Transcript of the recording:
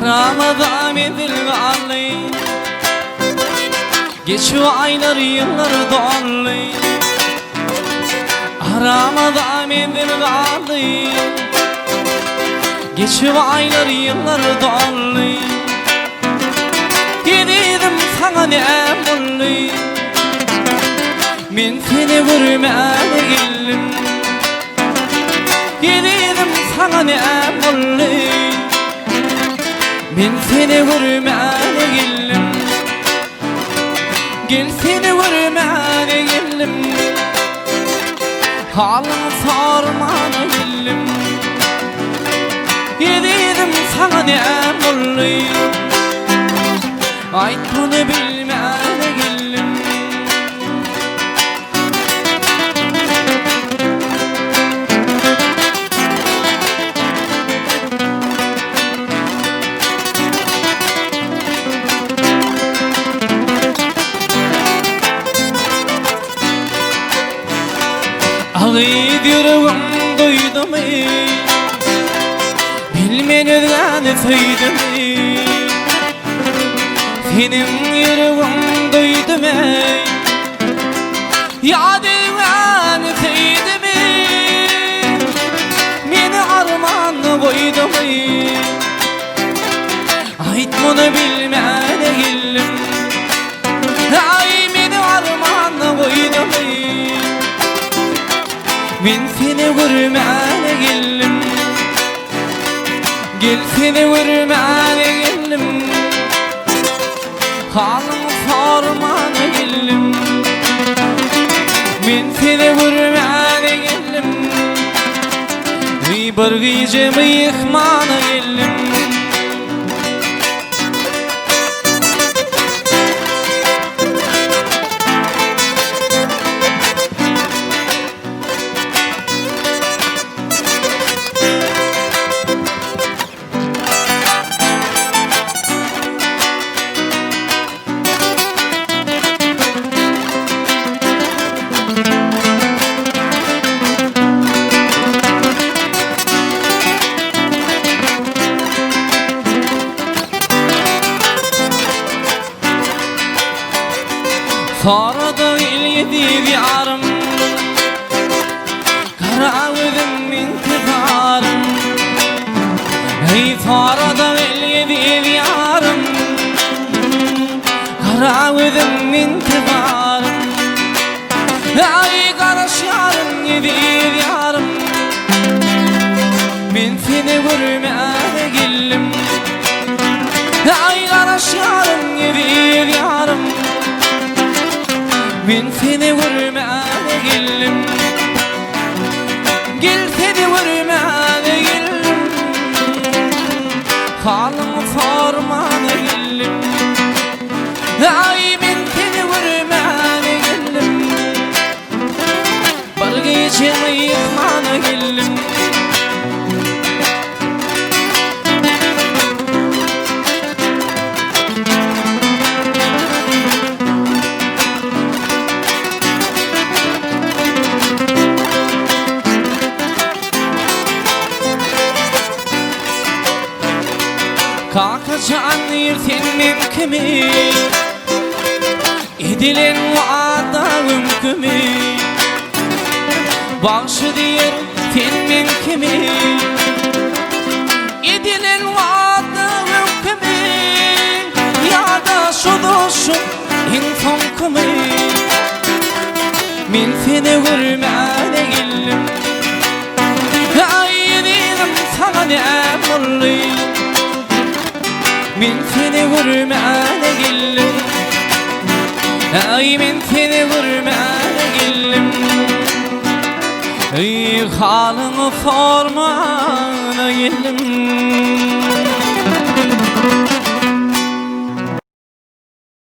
Ramazan edil galli, geçiyor aylar yıllar dolly. Ramazan edil galli, geçiyor aylar yıllar dolly. Gidedim sana ne mulli, men seni vurmana geldim. Gidedim sana ne mulli, men seni vurmana geldim. Gel seni vurmana geldim, halını sormana geldim. Gidedim sana ne mulli, ayt bunu bilmana geldim. Ağlayıp yüreğim duydum, bilmeneden ötüydüm. Senin yüreğim duydum, yadından ötüydüm. Meni armağanı koydum, ayt bunu bilmene geldim. Ay meni armağanı koydum, men seni vurmana geldim. Gel seni vurmana geldim, halını sormana geldim. Men seni vurmana geldim, bir gecemi yıkmana geldim. Sarada ilgili diyarım, karavdım intizarım. Ey sarada ilgili diyarım, karavdım intizarım. Ay karışarım gibi diyarım, men seni vurmana geldim. Ay karışarım gibi diyarım, men seni vurmana geldim. Gel seni vurmana geldim, halını sormana geldim. Ay men seni vurmana geldim, bir gecemi yıkmana geldim. Kalkacan yirtenin kimi, edilen vaada hükmü. Bağışı diyer senin kimi, edilen vaada hükmü. Ya da şu duşun en son kimi, men seni vurmana geldim. Ay dedim sana ne mulli, men seni vurmana geldim. Ay men seni vurmana geldim. Ay halını sormana geldim.